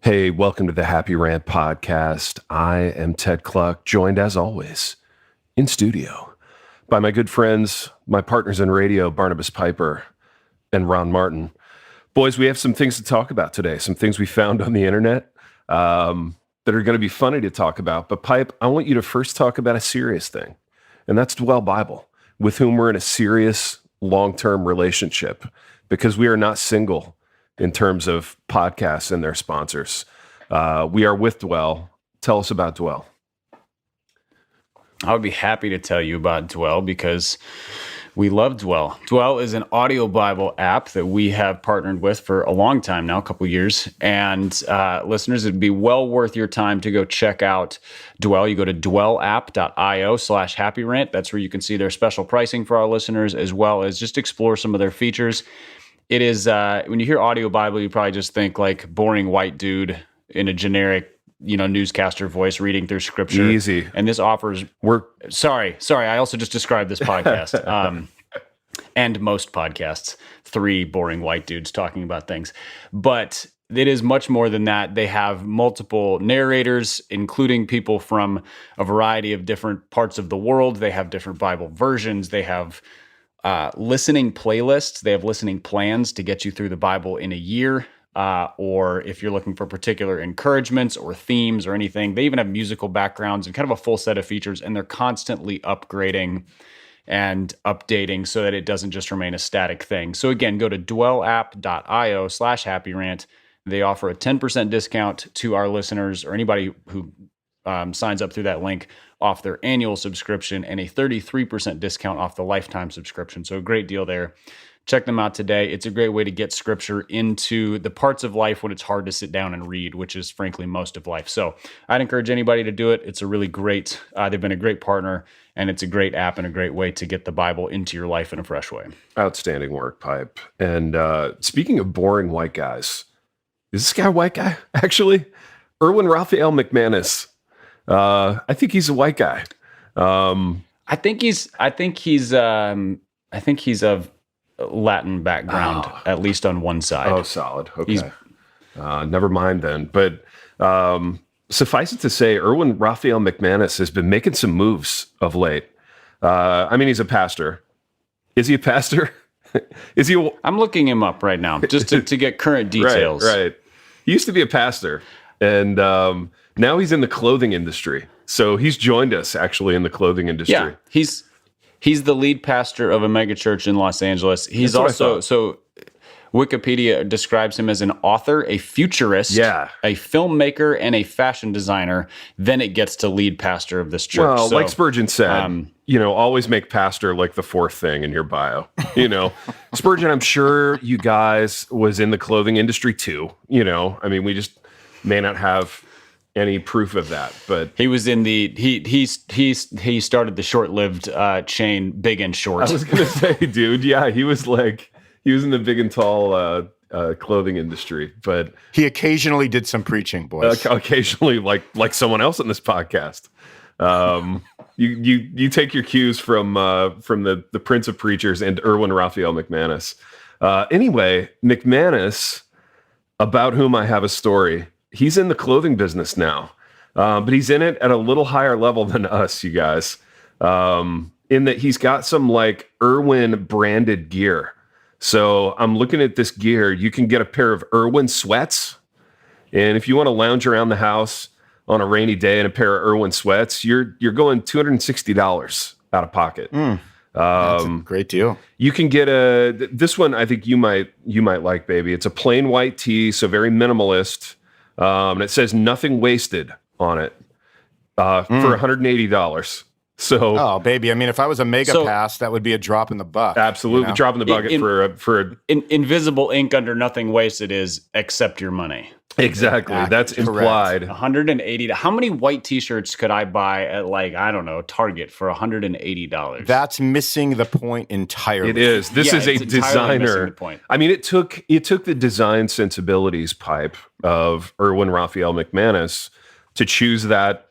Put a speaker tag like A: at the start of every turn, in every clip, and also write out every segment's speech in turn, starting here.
A: Hey, welcome to the Happy Rant podcast. I am Ted Cluck, joined as always in studio by my good friends, my partners in radio, Barnabas Piper and Ron Martin. Boys, we have some things to talk about today, some things we found on the internet that are going to be funny to talk about. But Pipe, I want you to first talk about a serious thing, and that's Dwell Bible, with whom we're in a serious long-term relationship because we are not single in terms of podcasts and their sponsors. We are with Dwell. Tell us about Dwell.
B: I would be happy to tell you about Dwell because we love Dwell. Dwell is an audio Bible app that we have partnered with for a long time now, a couple years. And listeners, it'd be well worth your time to go check out Dwell. You go to dwellapp.io/happyrant. That's where you can see their special pricing for our listeners, as well as just explore some of their features. It is, when you hear audio Bible, you probably just think like boring white dude in a generic, newscaster voice reading through scripture.
A: Easy.
B: And this offers Sorry. I also just described this podcast and most podcasts, 3 boring white dudes talking about things. But it is much more than that. They have multiple narrators, including people from a variety of different parts of the world. They have different Bible versions. They have listening playlists. They have listening plans to get you through the Bible in a year. Or if you're looking for particular encouragements or themes or anything, they even have musical backgrounds and kind of a full set of features, and they're constantly upgrading and updating so that it doesn't just remain a static thing. So again, go to dwellapp.io/happyrant. They offer a 10% discount to our listeners or anybody who signs up through that link off their annual subscription, and a 33% discount off the lifetime subscription. So a great deal there. Check them out today. It's a great way to get scripture into the parts of life when it's hard to sit down and read, which is frankly most of life. So I'd encourage anybody to do it. It's a really great, they've been a great partner, and it's a great app and a great way to get the Bible into your life in a fresh way.
A: Outstanding work, Pipe. And speaking of boring white guys, is this guy a white guy, actually? Erwin McManus. I think he's a white guy.
B: I think he's of Latin background, at least on one side.
A: Oh, solid. Okay. Never mind then. But suffice it to say, Erwin McManus has been making some moves of late. He's a pastor. Is he a pastor? Is he?
B: I'm looking him up right now just to get current details.
A: Right. He used to be a pastor, and now he's in the clothing industry. So he's joined us actually in the clothing industry.
B: Yeah, he's the lead pastor of a mega church in Los Angeles. He's also, so Wikipedia describes him as an author, a futurist, a filmmaker, and a fashion designer. Then it gets to lead pastor of this church.
A: Well, like Spurgeon said, always make pastor like the 4th thing in your bio. Spurgeon, I'm sure you guys was in the clothing industry too. We just may not have any proof of that, but
B: he was in he started the short-lived chain Big and Short.
A: I was gonna say, dude, yeah, he was in the big and tall clothing industry, but
C: he occasionally did some preaching, boys.
A: Occasionally, like someone else in this podcast. You take your cues from the Prince of Preachers and Erwin McManus. Anyway, McManus, about whom I have a story. He's in the clothing business now, but he's in it at a little higher level than us, you guys, in that he's got some like Erwin branded gear. So I'm looking at this gear. You can get a pair of Erwin sweats. And if you want to lounge around the house on a rainy day in a pair of Erwin sweats, you're going $260 out of pocket.
C: That's a great deal.
A: You can get this one. I think you might like, baby. It's a plain white tee, so very minimalist. And it says "nothing wasted" on it for $180. So,
C: oh baby, if I was a mega pass, that would be a drop in the bucket.
A: Absolutely, drop in the bucket for
B: invisible ink under "nothing wasted" is accept your money.
A: Exactly. That's implied.
B: $180. How many white t-shirts could I buy at Target for $180?
C: That's missing the point entirely.
A: It is. This is a designer. It took the design sensibilities, Pipe, of Erwin McManus to choose that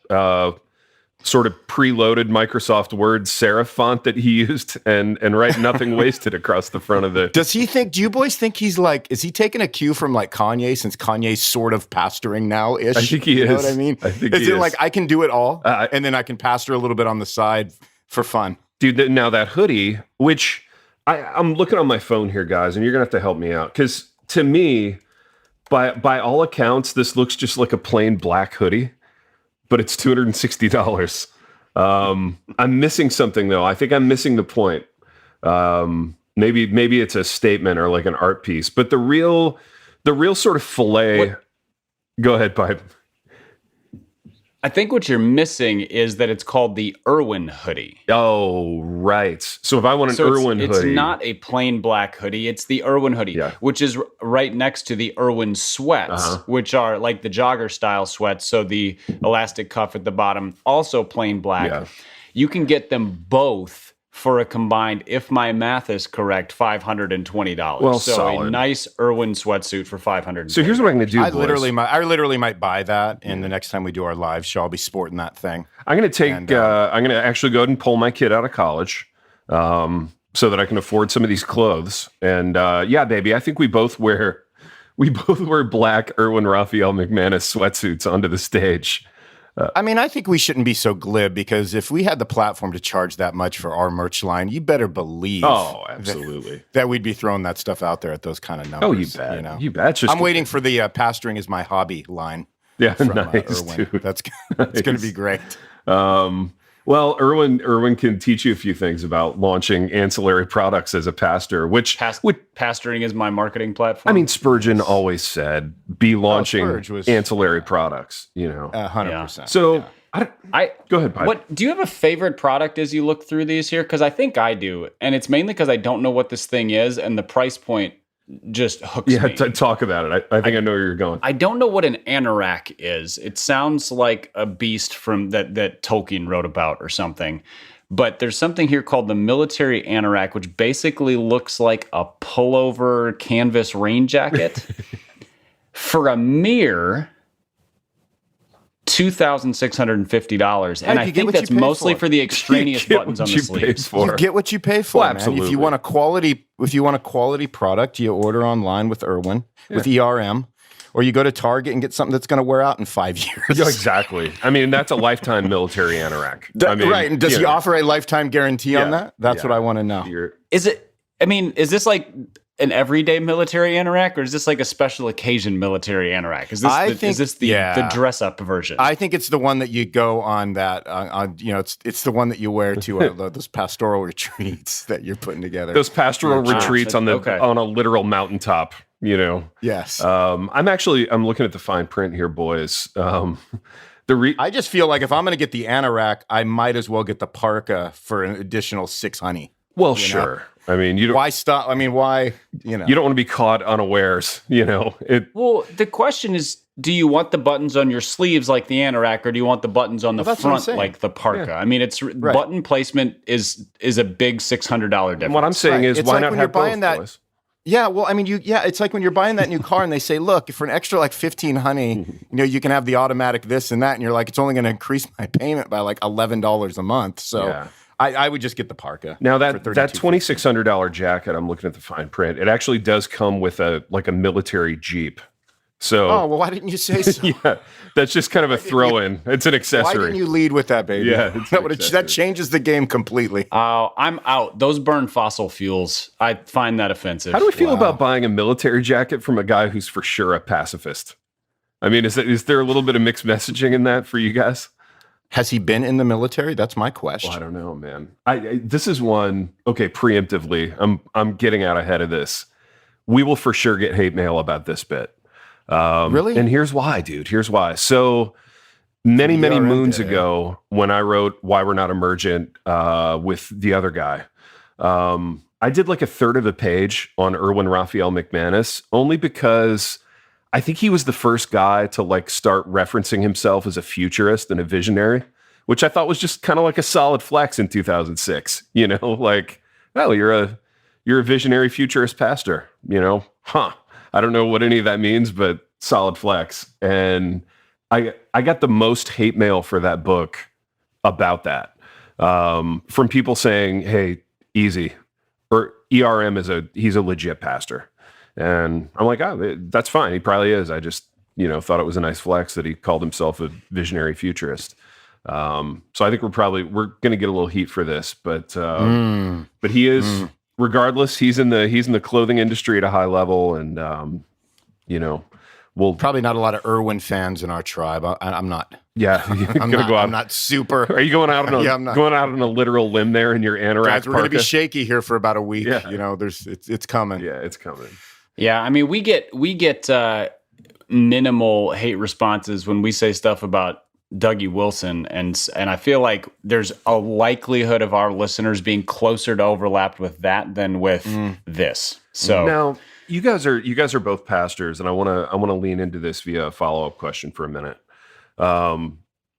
A: sort of preloaded Microsoft Word serif font that he used and write nothing wasted across the front of it.
C: Do you boys think he's like, is he taking a cue from like Kanye, since Kanye's sort of pastoring now-ish?
A: I think he is.
C: You know what I mean?
A: I think
C: is it like, I can do it all and then I can pastor a little bit on the side for fun?
A: Dude, now that hoodie, which I'm looking on my phone here, guys, and you're going to have to help me out. Because to me, by all accounts, this looks just like a plain black hoodie. But it's $260. I'm missing something though. I think I'm missing the point. Maybe it's a statement or like an art piece. But the real sort of fillet. Go ahead, Pipe.
B: I think what you're missing is that it's called the Erwin hoodie.
A: Oh, right. So if I want an Erwin hoodie.
B: It's not a plain black hoodie. It's the Erwin hoodie, which is right next to the Erwin sweats, which are like the jogger style sweats. So the elastic cuff at the bottom, also plain black. Yeah. You can get them both for a combined, if my math is correct, $520.
A: Well,
B: so
A: solid.
B: A nice Erwin sweatsuit for $500.
A: So here's what I'm going to do.
C: I literally might buy that, and the next time we do our live show, I'll be sporting that thing.
A: I'm going to take. I'm going to actually go ahead and pull my kid out of college, so that I can afford some of these clothes. And yeah, baby, I think we both wear black Erwin Raphael McManus sweatsuits onto the stage.
C: I mean, I think we shouldn't be so glib, because if we had the platform to charge that much for our merch line, you better believe
A: absolutely
C: that we'd be throwing that stuff out there at those kind of numbers.
A: Oh, you bet.
C: You know?
A: You bet. Just
C: I'm waiting for the pastoring is my hobby line.
A: Yeah,
C: from,
A: nice,
C: Erwin.
A: dude.
C: That's going to be great.
A: Well, Erwin can teach you a few things about launching ancillary products as a pastor, which
B: pastoring is my marketing platform.
A: I mean, Spurgeon always said, be launching ancillary products, you know.
C: 100%.
A: So I go ahead, Pipe.
B: Do you have a favorite product as you look through these here? Because I think I do. And it's mainly because I don't know what this thing is, and the price point just hooks me.
A: Yeah, talk about it. I think I know where you're going.
B: I don't know what an Anorak is. It sounds like a beast from that Tolkien wrote about or something. But there's something here called the military Anorak, which basically looks like a pullover canvas rain jacket for a mere $2,650, and I think that's mostly for the extraneous buttons on the sleeves.
C: You get what you pay for, man.
A: Absolutely.
C: If you want a quality product, you order online with Erwin, with ERM, or you go to Target and get something that's going to wear out in 5 years.
A: Yeah, exactly. I mean, that's a lifetime military Anorak.
C: Right, and does he offer a lifetime guarantee on that? That's what I want to know.
B: Is this like an everyday military Anorak, or is this like a special occasion military Anorak? Is this the dress up version?
C: I think it's the one that you go on that it's the one that you wear to those pastoral retreats that you're putting together.
A: Those pastoral retreats on a literal mountaintop, you know.
C: Yes.
A: I'm looking at the fine print here, boys.
C: I just feel like if I'm going to get the Anorak, I might as well get the parka for an additional $600.
A: Well, sure. Know? I mean,
C: why stop? I mean, why,
A: you don't want to be caught unawares, you know.
B: Well, the question is, do you want the buttons on your sleeves like the Anorak, or do you want the buttons on the front like the parka? Yeah. I mean, button placement is a big $600 difference.
A: And what I'm saying is, why not have both, boys?
C: Yeah, well, I mean, it's like when you're buying that new car and they say, look, for an extra like $1,500, you can have the automatic this and that, and you're like, it's only going to increase my payment by like $11 a month. So. Yeah. I would just get the parka.
A: Now that $2,600 jacket, I'm looking at the fine print. It actually does come with a military Jeep. So,
C: well, why didn't you say so?
A: Yeah, that's just kind of a throw-in. It's an accessory.
C: Why didn't you lead with that, baby?
A: Yeah,
C: that changes the game completely.
B: I'm out. Those burn fossil fuels. I find that offensive.
A: How do we feel about buying a military jacket from a guy who's for sure a pacifist? I mean, is there a little bit of mixed messaging in that for you guys?
C: Has he been in the military? That's my question.
A: Well, I don't know, man. This is one. Okay, preemptively, I'm getting out ahead of this. We will for sure get hate mail about this bit.
C: Really?
A: And here's why, dude. Here's why. So many moons ago, when I wrote "Why We're Not Emergent" with the other guy, I did like a third of a page on Erwin Raphael McManus, only because I think he was the first guy to like start referencing himself as a futurist and a visionary, which I thought was just kind of like a solid flex in 2006. You know, like, oh, you're a visionary futurist pastor. You know, I don't know what any of that means, but solid flex. And I got the most hate mail for that book about that, from people saying, "Hey, easy," or ERM he's a legit pastor, and I'm like, oh, that's fine. He probably is. I just thought it was a nice flex that he called himself a visionary futurist. So I think we're going to get a little heat for this, but he is, regardless, he's in the clothing industry at a high level, and we'll
C: probably not a lot of Erwin fans in our tribe. I'm not.
A: Yeah,
C: I'm not super.
A: Are you going out on going out on a literal limb there in your Anoraks?
C: Guys, we're going to be shaky here for about a week. Yeah. It's coming.
A: Yeah, it's coming.
B: Yeah, I mean, we get minimal hate responses when we say stuff about Dougie Wilson, and I feel like there's a likelihood of our listeners being closer to overlapped with that than with this. So
A: now you guys are both pastors, and I want to lean into this via a follow-up question for a minute.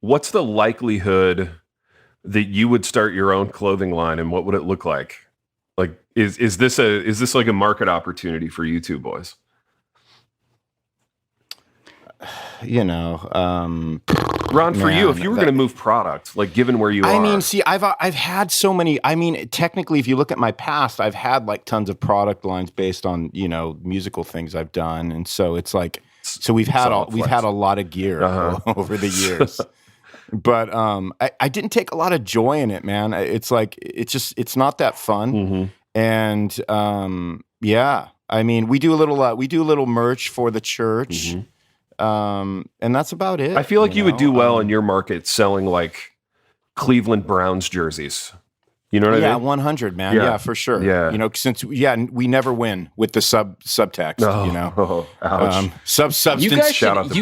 A: What's the likelihood that you would start your own clothing line, and what would it look like? Like, is this like a market opportunity for you two boys? Ron, for you, if you were going to move product, like given where you are.
C: I mean, see, I've had so many. I mean, technically, if you look at my past, I've had like tons of product lines based on musical things I've done, and so it's like, so we've had a lot of gear over the years. But I didn't take a lot of joy in it, man. It's like it's not that fun, and yeah, I mean, we do a little merch for the church. And that's about it.
A: I feel like you would do well in your market selling like Cleveland Browns jerseys. You know what I mean?
C: Yeah, 100, man. Yeah, for sure.
A: Yeah.
C: Since we never win with the subtext.
A: Ouch.
C: Substance.
B: You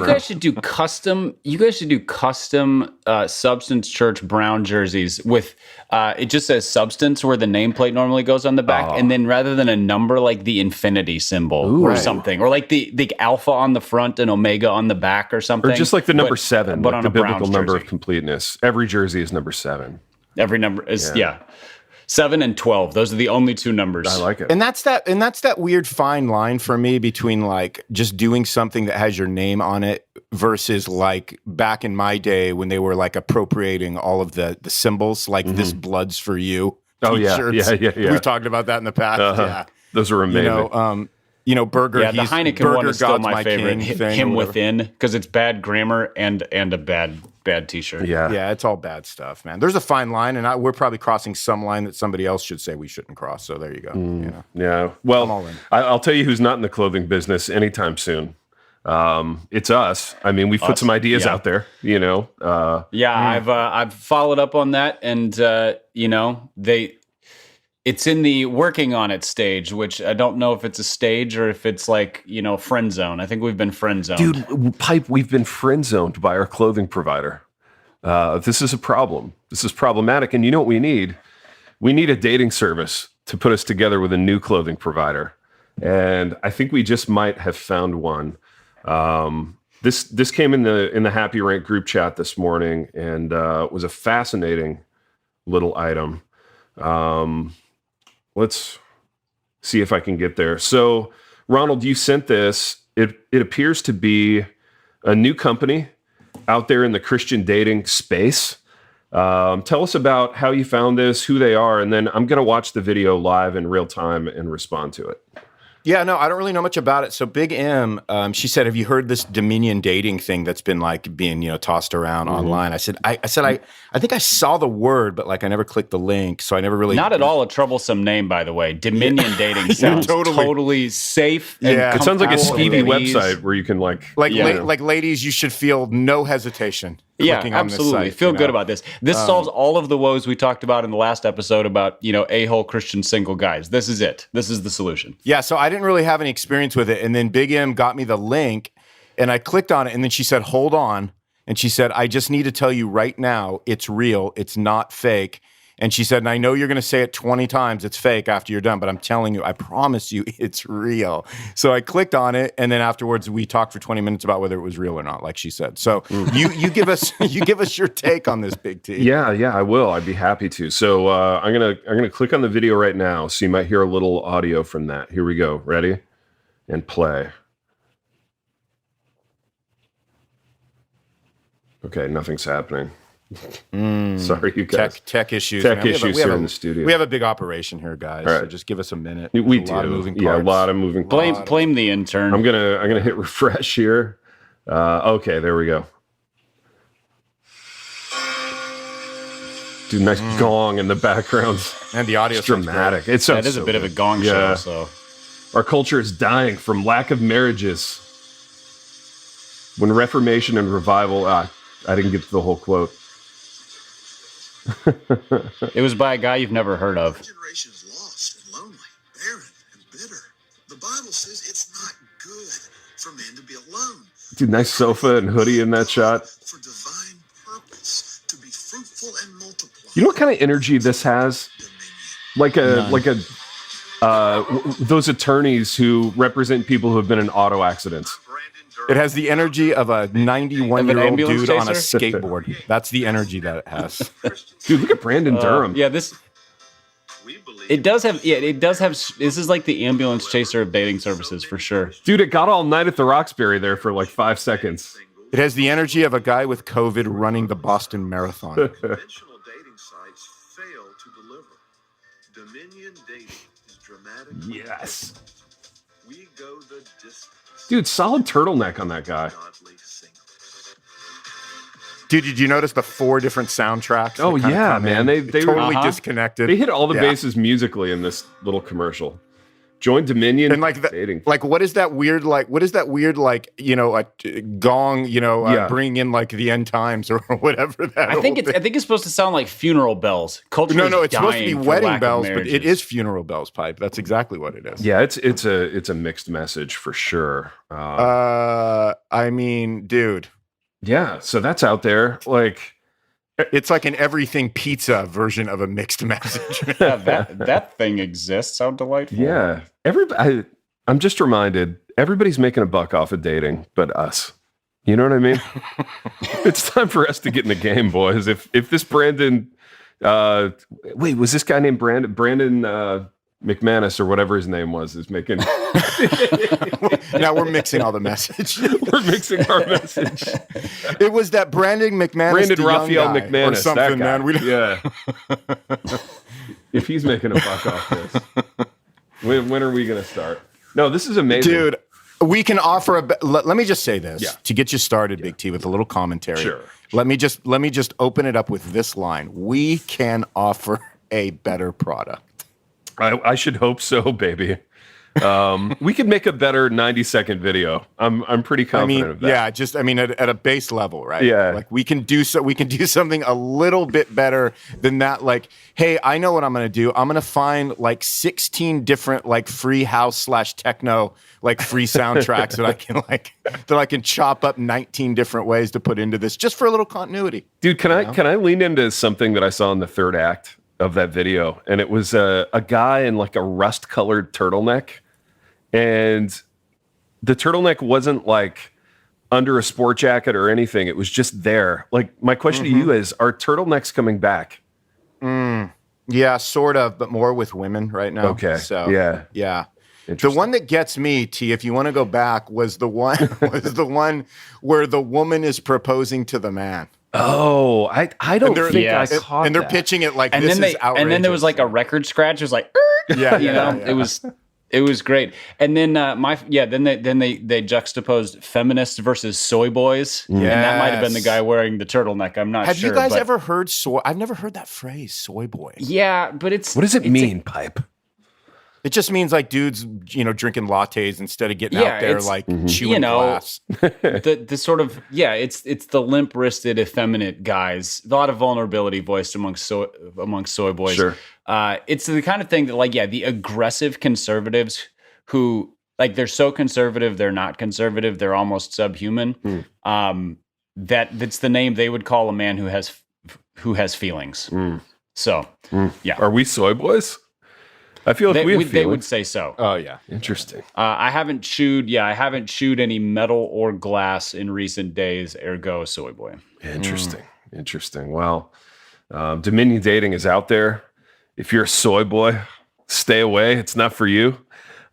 B: guys should do custom. You guys should do custom Substance Church Brown jerseys with it just says Substance where the nameplate normally goes on the back, and then rather than a number, like the infinity symbol or something, or like the alpha on the front and omega on the back or something,
A: or just like the number 7,
B: but
A: like
B: on
A: the
B: a
A: biblical
B: Browns
A: number
B: jersey.
A: of completeness. Every jersey is number 7.
B: Every number is 7 and 12. Those are the only two numbers.
A: I like it.
C: And that's that weird fine line for me between like just doing something that has your name on it versus like back in my day when they were like appropriating all of the symbols, like this blood's for you.
A: Oh
C: t-shirts.
A: Yeah.
C: We've talked about that in the past. Yeah.
A: Those are amazing.
C: Burger.
B: Yeah, the Heineken one is still my favorite. Him Within, because it's bad grammar and a bad T-shirt.
A: Yeah,
C: it's all bad stuff, man. There's a fine line, and we're probably crossing some line that somebody else should say we shouldn't cross. So there you go.
A: Yeah. Well,
C: I'm all in.
A: I'll tell you who's not in the clothing business anytime soon. It's us. I mean, we've put some ideas out there.
B: I've followed up on that, and it's in the working on it stage, which I don't know if it's a stage or if it's like, friend zone. I think we've been friend zoned.
A: Dude, Pipe, we've been friend zoned by our clothing provider. This is a problem. This is problematic. And you know what we need? We need a dating service to put us together with a new clothing provider. And I think we just might have found one. This came in the Happy Rant group chat this morning, and was a fascinating little item. Let's see if I can get there. So, Ronald, you sent this. It appears to be a new company out there in the Christian dating space. Tell us about how you found this, who they are, and then I'm going to watch the video live in real time and respond to it.
C: Yeah, no, I don't really know much about it. So Big M, she said, "Have you heard this Dominion dating thing that's been like being tossed around online?" I said, I think I saw the word, but like I never clicked the link, so I never really.
B: Not at all a troublesome name, by the way. Dominion dating sounds totally safe. And
A: it sounds like a speedy website where you can like
C: ladies, you should feel no hesitation.
B: Yeah, absolutely. Feel good about this. This solves all of the woes we talked about in the last episode about, a-hole Christian single guys. This is it. This is the solution.
C: Yeah, so I didn't really have any experience with it. And then Big M got me the link, and I clicked on it, and then she said, "Hold on." And she said, "I just need to tell you right now, it's real. It's not fake." And she said, "And I know you're going to say it 20 times, it's fake after you're done, but I'm telling you, I promise you, it's real." So I clicked on it, and then afterwards we talked for 20 minutes about whether it was real or not, like she said. So you give us your take on this, Big T.
A: Yeah, I will. I'd be happy to. So I'm gonna click on the video right now, so you might hear a little audio from that. Here we go. Ready? And play. Okay, nothing's happening. Sorry, you guys.
C: Tech issues.
A: Tech
C: man.
A: issues here in the studio.
C: We have a big operation here, guys.
A: All right.
C: So just give us a minute.
A: We
C: There's
A: do.
C: a lot of moving
A: Yeah, a
C: parts.
A: lot of moving parts.
B: Blame the intern.
A: I'm gonna hit refresh here. Okay, there we go. Dude, nice gong in the background.
C: And the audio
A: It's dramatic. It sounds
B: That is
A: so
B: a bit of a
A: good.
B: gong
A: Yeah.
B: show. So
A: Our culture is dying from lack of marriages. When Reformation and revival, I didn't get to the whole quote.
B: it was by a guy you've never heard of.
D: Our generation is lost and lonely, barren and bitter. The Bible says it's not good for man to be alone.
A: Dude, nice sofa and hoodie in that shot.
D: For divine purpose, to be fruitful and multiply.
A: You know what kind of energy this has? Those attorneys who represent people who have been in auto accidents.
C: It has the energy of a 91-year-old
B: ambulance
C: dude on a
B: chaser?
C: skateboard. That's the energy that it has.
A: Dude, look at Brandon Durham.
B: Yeah, it does have. This is like the ambulance chaser of dating services for sure.
A: Dude, it got all night at the Roxbury there for like 5 seconds.
C: It has the energy of a guy with COVID running the Boston Marathon.
D: Conventional dating sites fail to deliver. Dominion dating is dramatic.
A: Yes.
D: We go the distance.
A: Dude, solid turtleneck on that guy.
D: Godly single.
C: Dude, did you notice the 4 different soundtracks?
A: Oh,
C: that kinda
A: yeah,
C: come
A: man.
C: in?
A: They
C: totally
A: were,
C: disconnected.
A: they hit all the
C: Yeah.
A: bases musically in this little commercial. Join Dominion
C: And like
A: dating.
C: what is that weird a gong, bringing in like the end times or whatever that.
B: I think it's supposed to sound like funeral bells. Culture.
C: No,
B: is
C: it's supposed to be
B: dying for
C: wedding
B: lack of
C: bells, but
B: marriages.
C: it is funeral bells pipe. That's exactly what it is.
A: Yeah, it's a mixed message for sure.
C: I mean, dude,
A: Yeah, so that's out there. Like,
C: it's like an everything pizza version of a mixed message.
B: Yeah, that thing exists. How delightful.
A: yeah, I'm just reminded everybody's making a buck off of dating, but us. You know what I mean? It's time for us to get in the game, boys. If this Brandon, wait, was this guy named Brandon McManus or whatever his name was, is making.
C: Now we're mixing all the message.
A: We're mixing our message.
C: It was that Brandon McManus,
A: Brandon
C: the young
A: Raphael
C: guy,
A: McManus,
C: or something,
A: that guy.
C: man.
A: Yeah. If he's making a buck off this, when are we going to start? No, this is amazing,
C: Dude, we can offer let me just say this to get you started, Big T, with a little commentary.
A: Sure.
C: Let me just open it up with this line. We can offer a better product.
A: I should hope so, baby. We could make a better 90-second video. I'm pretty confident of that.
C: Yeah, at a base level, right?
A: Yeah.
C: Like we can do something a little bit better than that. Like, hey, I know what I'm gonna do. I'm gonna find like 16 different like free house / techno like free soundtracks that I can chop up 19 different ways to put into this just for a little continuity.
A: Dude, can I lean into something that I saw in the third act of that video? And it was a guy in like a rust-colored turtleneck. And the turtleneck wasn't like under a sport jacket or anything. It was just there. Like, my question to you is, are turtlenecks coming back?
C: Yeah, sort of, but more with women right now.
A: Okay.
C: So
A: Yeah.
C: The one that gets me, T, if you want to go back, was the one where the woman is proposing to the man.
A: Oh, I don't think I
B: Yes.
A: caught
C: And they're
A: that.
C: pitching it like
B: And
C: this
B: then
C: is outrageous.
B: and then there was like a record scratch. It was like,
C: Yeah,
B: you know, it was great. And then then they juxtaposed feminists versus soy boys. And that might have been the guy wearing the turtleneck. I'm not
C: Have
B: sure.
C: you guys
B: but-
C: ever heard soy? I've never heard that phrase, soy boy.
B: Yeah, but it's
A: What does it mean, Pipe?
C: It just means like dudes, drinking lattes instead of getting out there
B: it's-
C: like chewing glass.
B: the sort of it's the limp wristed effeminate guys. A lot of vulnerability voiced amongst soy boys.
A: Sure.
B: It's the kind of thing that the aggressive conservatives who they're so conservative they're not conservative, they're almost subhuman. That's the name they would call a man who has feelings. So yeah,
A: Are we soy boys? I feel like we have
B: they
A: feelings.
B: would say so.
C: Oh yeah.
A: Interesting.
B: I haven't chewed any metal or glass in recent days, ergo soy boy.
A: Interesting. Well, Dominion dating is out there. If you're a soy boy, stay away. It's not for you.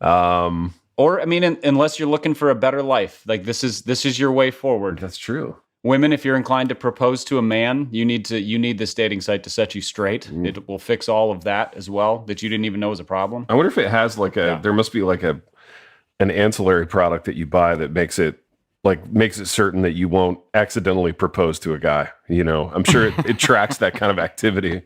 B: Or unless you're looking for a better life, like this is your way forward.
A: That's true.
B: women, if you're inclined to propose to a man, you need this dating site to set you straight. It will fix all of that as well that you didn't even know was a problem.
A: I wonder if it has there must be like an ancillary product that you buy that makes it certain that you won't accidentally propose to a guy. I'm sure it tracks that kind of activity.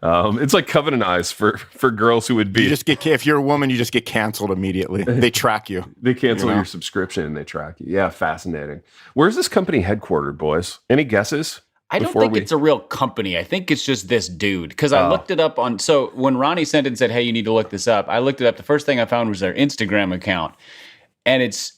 A: It's like Covenant Eyes for girls who would be.
C: If you're a woman, you just get canceled immediately. They track you.
A: They cancel your subscription and they track you. Yeah, fascinating. Where's this company headquartered, boys? Any guesses?
B: I don't think it's a real company. I think it's just this dude. Because I looked it up so when Ronnie sent it and said, hey, you need to look this up, I looked it up. The first thing I found was their Instagram account. And it's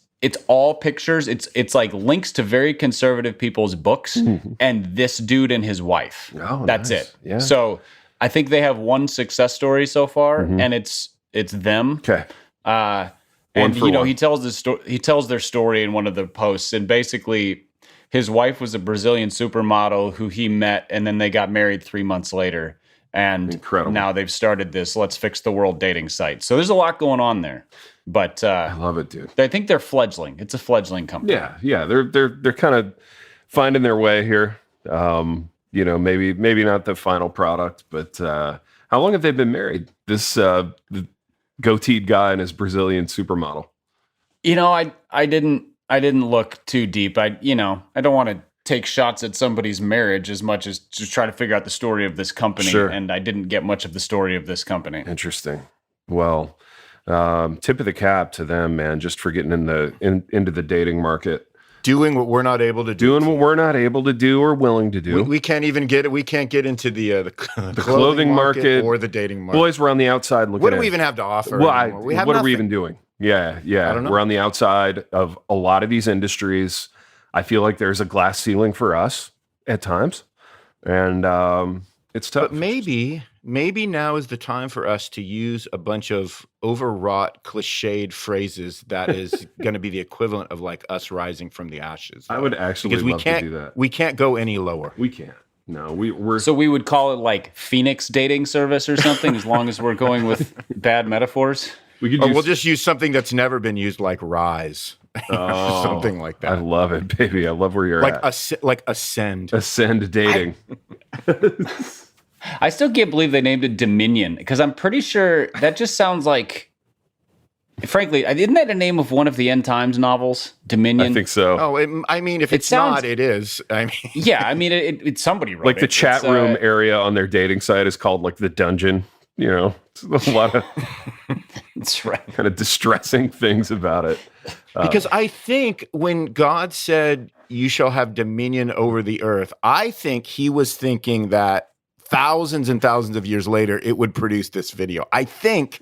B: all pictures. It's like links to very conservative people's books and this dude and his wife.
A: Oh,
B: that's
A: nice.
B: it.
A: Yeah.
B: So I think they have one success story so far, and it's them.
A: Okay.
B: And he tells their story in one of the posts, and basically his wife was a Brazilian supermodel who he met, and then they got married 3 months later. And
A: Incredible.
B: Now they've started this Let's Fix the World dating site. So there's a lot going on there. But
A: I love it, dude.
B: I think they're fledgling. It's a fledgling company.
A: Yeah. They're kind of finding their way here. Maybe not the final product, but how long have they been married? This the goateed guy and his Brazilian supermodel.
B: I didn't look too deep. I don't want to take shots at somebody's marriage as much as to try to figure out the story of this company.
A: Sure.
B: And I didn't get much of the story of this company.
A: Interesting. Well, tip of the cap to them, man, just for getting into the dating market.
C: Doing what we're not able to do.
A: Doing what we're not able to do or willing to do.
C: We can't even get it. We can't get into the
A: clothing market
C: or the dating market.
A: Boys, we're on the outside looking.
C: What do we even have to offer?
A: Well,
C: anymore? We have
A: what
C: nothing.
A: are we even doing? Yeah.
C: I don't know.
A: We're on the outside of a lot of these industries. I feel like there's a glass ceiling for us at times, and it's tough.
C: But maybe now is the time for us to use a bunch of overwrought, cliched phrases that is going to be the equivalent of like us rising from the ashes.
A: I would actually love to do that.
C: We can't go any lower.
A: We can't. No, we're
B: So we would call it like Phoenix dating service or something, as long as we're going with bad metaphors.
C: We'll just use something that's never been used, like rise. Or something like that.
A: I love it, baby. I love where you're at.
C: Like ascend.
A: Ascend dating.
B: I still can't believe they named it Dominion, because I'm pretty sure that just sounds like, frankly, isn't that a name of one of the End Times novels? Dominion?
A: I think so.
C: Oh, if it's not, it is. I mean,
B: yeah, I mean, it's somebody wrote
A: like
B: it.
A: the chat room area on their dating site is called like the dungeon. It's a lot of
B: that's right.
A: kind of distressing things about it.
C: Because I think when God said, "You shall have dominion over the earth," I think he was thinking that thousands and thousands of years later, it would produce this video. I think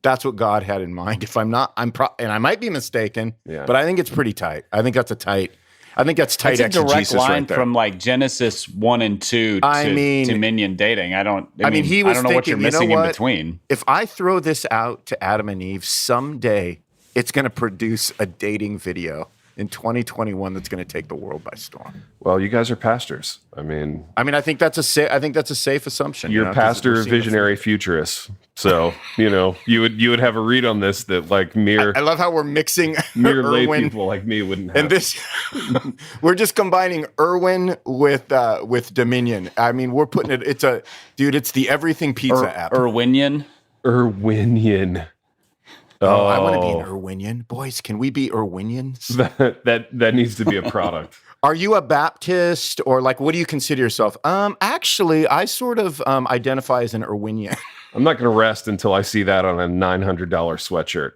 C: that's what God had in mind. If I'm not, and I might be mistaken, but I think it's pretty tight. I think that's tight
B: It's a direct line
C: right there.
B: from like Genesis 1 and 2 to Dominion dating. I mean, he was I don't know
C: thinking,
B: what you're missing in between.
C: If I throw this out to Adam and Eve, someday it's going to produce a dating video in 2021 that's going to take the world by storm.
A: Well, you guys are pastors. I mean,
C: I think that's a safe assumption.
A: You're pastor, visionary, futurist. So you would have a read on this that like
C: I love how we're mixing
A: mere lay
C: Erwin,
A: people like me wouldn't have.
C: and this we're just combining Erwin with Dominion. I mean, we're putting it. It's the everything pizza app.
B: Erwinian.
C: Oh, I want to be an Erwinian. Boys, can we be Erwinians?
A: that needs to be a product.
C: Are you a Baptist, or like, what do you consider yourself? Actually, I sort of identify as an Erwinian.
A: I'm not going to rest until I see that on a $900 sweatshirt.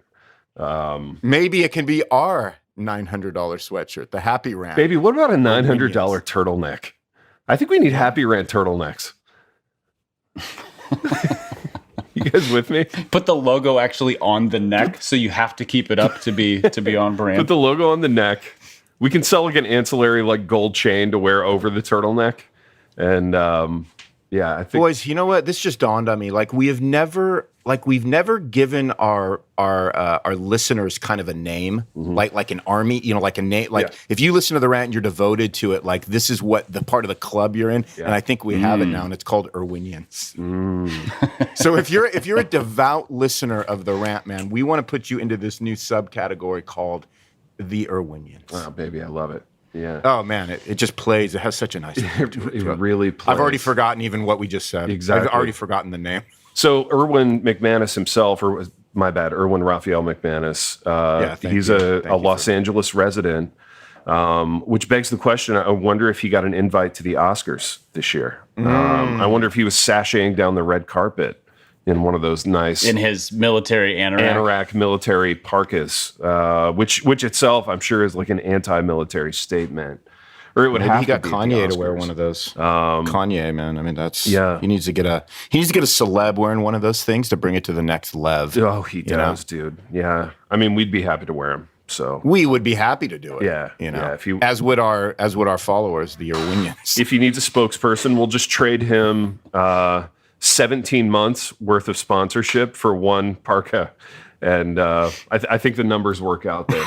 C: Maybe it can be our $900 sweatshirt, the Happy Rant.
A: Baby, what about a $900 turtleneck? I think we need Happy Rant turtlenecks. You guys with me?
B: Put the logo actually on the neck, so you have to keep it up to be on brand.
A: Put the logo on the neck. We can sell like an ancillary like gold chain to wear over the turtleneck. And I think,
C: boys, you know what? This just dawned on me. Like we've never given our listeners kind of a name, like an army, like a name. Like if you listen to the rant and you're devoted to it, like this is what the part of the club you're in. Yeah. And I think we have it now, and it's called Erwinians. So if you're a devout listener of the rant, man, we want to put you into this new subcategory called the Erwinians.
A: Oh, baby, I love it. Yeah.
C: Oh man, it just plays. It has such a nice.
A: It really plays.
C: I've already forgotten even what we just said.
A: Exactly.
C: I've already forgotten the name.
A: So Erwin McManus himself, or my bad, Erwin Raphael McManus. He's a Los Angeles resident, which begs the question. I wonder if he got an invite to the Oscars this year. I wonder if he was sashaying down the red carpet in one of those nice
B: in his military
A: Anorak military parkas, which itself I'm sure is like an anti-military statement. Or it would have
C: he got
A: to be
C: Kanye to wear one of those. Kanye, man. I mean, that's He needs to get a celeb wearing one of those things to bring it to the next level.
A: Oh, he does, dude. Yeah. I mean, we'd be happy to wear him. So
C: we would be happy to do it.
A: Yeah.
C: If as would our followers, the Erwinians.
A: If he needs a spokesperson, we'll just trade him 17 months worth of sponsorship for one parka. And I think the numbers work out there.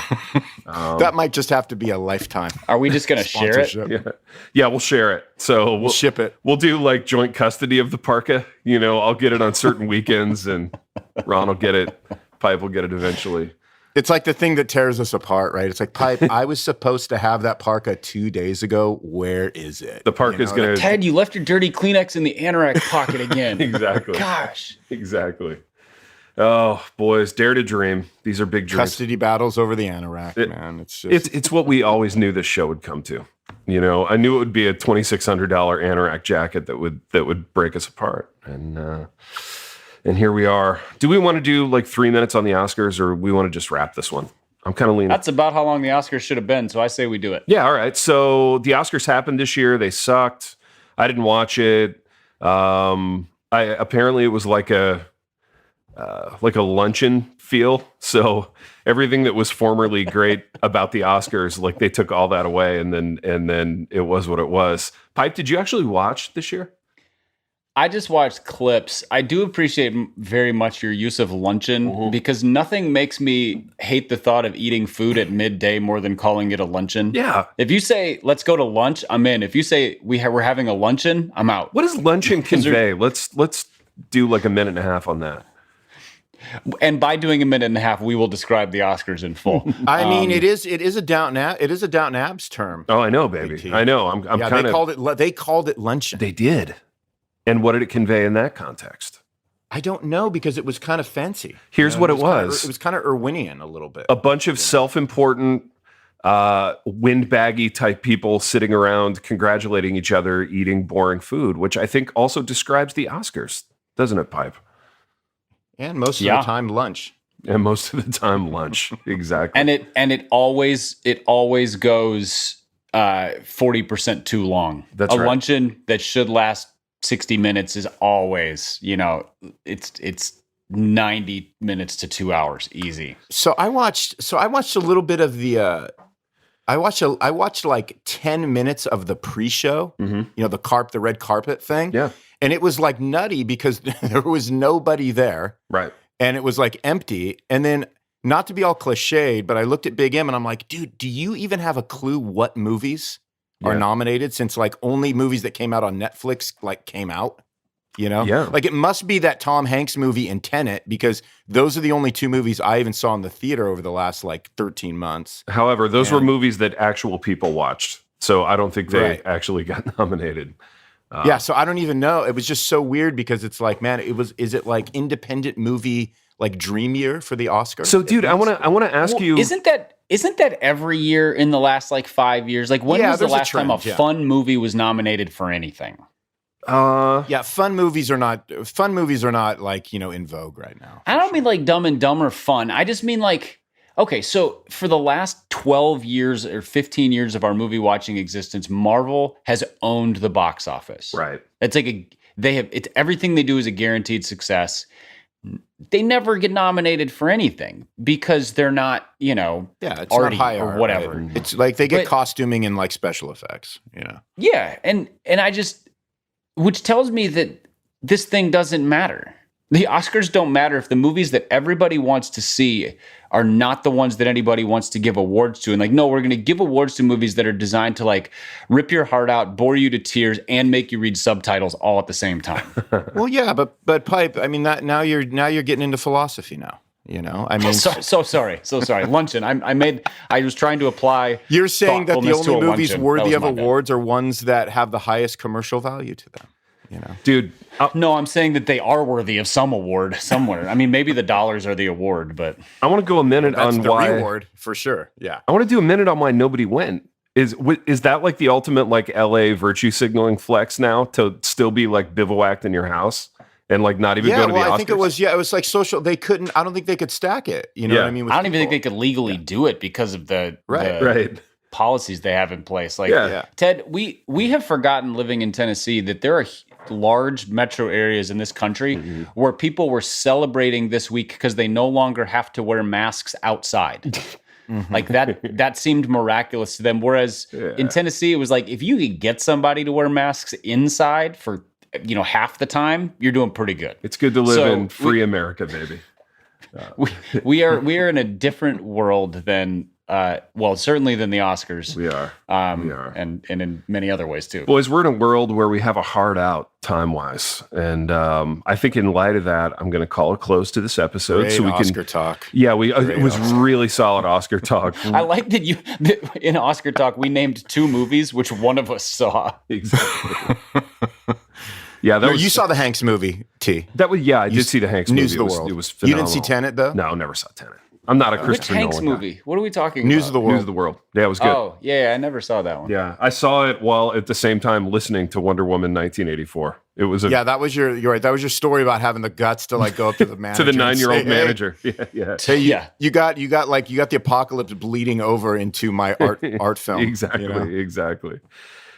C: That might just have to be a lifetime.
B: Are we just going to share it?
A: Yeah, we'll share it. So we'll
C: ship it.
A: We'll do like joint custody of the parka. I'll get it on certain weekends, and Ron will get it. Pipe will get it eventually.
C: It's like the thing that tears us apart, right? It's like, Pipe, I was supposed to have that parka 2 days ago. Where is it?
A: The parka's going to...
B: Ted, you left your dirty Kleenex in the Anorak pocket again.
A: Exactly.
B: Gosh.
A: Exactly. Oh, boys, dare to dream. These are big dreams.
C: Custody battles over the Anorak, man.
A: It's what we always knew this show would come to. I knew it would be a $2,600 Anorak jacket that would break us apart. And here we are. Do we want to do like 3 minutes on the Oscars, or we want to just wrap this one? I'm kind of leaning.
B: That's about how long the Oscars should have been, so I say we do it.
A: Yeah, all right. So the Oscars happened this year. They sucked. I didn't watch it. Apparently it was like a luncheon feel. So everything that was formerly great about the Oscars, like they took all that away, and then it was what it was. Pipe, did you actually watch this year?
B: I just watched clips. I do appreciate very much your use of Luncheon, because nothing makes me hate the thought of eating food at midday more than calling it a luncheon.
A: Yeah.
B: If you say, let's go to lunch, I'm in. If you say we're having a luncheon, I'm out.
A: What does luncheon convey? Let's do like a minute and a half on that.
B: And by doing a minute and a half, we will describe the Oscars in full.
C: I mean, it is a Downton Abs term.
A: Oh, I know, baby. I know. I'm kind of.
C: They called it luncheon.
A: They did. And what did it convey in that context?
C: I don't know, because it was kind of fancy.
A: Here's what it was.
C: It was kind of Erwinian a little bit.
A: A bunch of self-important, windbaggy type people sitting around congratulating each other, eating boring food, which I think also describes the Oscars, doesn't it, Pipe?
C: And most of the time, lunch.
A: And most of the time, lunch. Exactly.
B: And it always goes 40% too long.
A: That's right.
B: A luncheon that should last 60 minutes is always, it's 90 minutes to 2 hours, easy.
C: So I watched a little bit of the I watched like 10 minutes of the pre-show, the red carpet thing.
A: Yeah.
C: And it was like nutty because there was nobody there.
A: Right.
C: And it was like empty. And then, not to be all cliched, but I looked at Big M and I'm like, dude, do you even have a clue what movies are nominated, since like only movies that came out on Netflix like came out?
A: Yeah.
C: Like it must be that Tom Hanks movie and Tenet, because those are the only two movies I even saw in the theater over the last like 13 months.
A: However, those were movies that actual people watched. So I don't think they actually got nominated.
C: So I don't even know. It was just so weird, because it's like, man, is it like independent movie, like dream year for the Oscars?
A: So dude, I want to ask you,
B: isn't that every year in the last like 5 years? Like when was the last time a fun movie was nominated for anything?
C: Fun movies are not like, in vogue right now.
B: I don't mean like Dumb and Dumber fun. I just mean like, okay, so for the last 12 years or 15 years of our movie watching existence, Marvel has owned the box office.
A: Right.
B: It's like it's everything they do is a guaranteed success. They never get nominated for anything because they're not,
C: it's
B: arty
C: not high
B: or
C: art,
B: whatever.
C: Right? It's like they get costuming and like special effects,
B: Yeah, and I just, which tells me that this thing doesn't matter. The Oscars don't matter if the movies that everybody wants to see are not the ones that anybody wants to give awards to. And like, no, we're going to give awards to movies that are designed to like rip your heart out, bore you to tears, and make you read subtitles all at the same time.
C: Well, yeah, but Pipe, I mean, that now you're getting into philosophy now. You know, I mean,
B: so sorry. Luncheon. I was trying to apply.
C: You're saying that the only movies
B: luncheon.
C: worthy of awards are ones that have the highest commercial value to them. You know,
A: dude.
B: No, I'm saying that they are worthy of some award somewhere. I mean, maybe the dollars are the award, but
A: I want to go a minute on
C: the
A: why
C: reward for sure. Yeah,
A: I want to do a minute on why nobody went. Is that like the ultimate like LA virtue signaling flex now to still be like bivouacked in your house? And like not even go to the Oscars?
C: I think it was like social. They couldn't. I don't think they could stack it. You know what I mean?
B: I don't even think they could legally do it because of the policies they have in place. Like Ted, we have forgotten living in Tennessee that there are large metro areas in this country where people were celebrating this week because they no longer have to wear masks outside. Like that seemed miraculous to them. Whereas in Tennessee, it was like if you could get somebody to wear masks inside for half the time, you're doing pretty good.
A: It's good to live in free America, baby.
B: We are in a different world than certainly than the Oscars.
A: We are.
B: And in many other ways too.
A: Boys, we're in a world where we have a hard out time-wise. And I think in light of that, I'm going to call a close to this episode.
C: Great
A: so we
C: Oscar
A: can
C: talk.
A: Yeah, it was really solid Oscar talk.
B: I like that in Oscar talk, we named 2 movies, which one of us saw.
A: Exactly. Yeah,
C: you saw the Hanks movie, T.
A: I did see the Hanks movie.
C: News of the World.
A: It was phenomenal.
C: You didn't see Tenet, though?
A: No, never saw Tenet. I'm not a Christopher
B: Which Hanks
A: Nolan
B: movie? What are we talking
C: News
B: about?
C: of the World.
A: News of the World. Yeah, it was good.
B: Oh, yeah, I never saw that one.
A: Yeah, I saw it while at the same time listening to Wonder Woman 1984. It was
C: that was you're right. That was your story about having the guts to like go up to the manager
A: to the 9-year-old manager. Yeah.
C: You got the apocalypse bleeding over into my art film.
A: Exactly.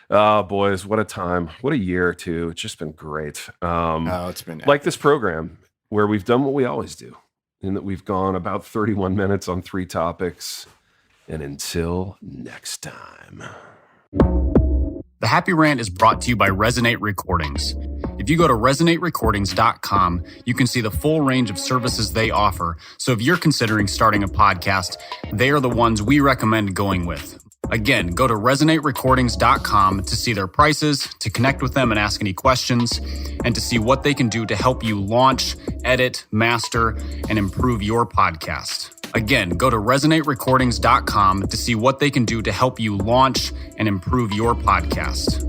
A: Oh, boys, what a time. What a year, too. It's just been great.
C: It's been
A: like this program where we've done what we always do, in that we've gone about 31 minutes on 3 topics. And until next time.
E: The Happy Rant is brought to you by Resonate Recordings. If you go to resonaterecordings.com, you can see the full range of services they offer. So if you're considering starting a podcast, they are the ones we recommend going with. Again, go to resonaterecordings.com to see their prices, to connect with them and ask any questions, and to see what they can do to help you launch, edit, master, and improve your podcast. Again, go to resonaterecordings.com to see what they can do to help you launch and improve your podcast.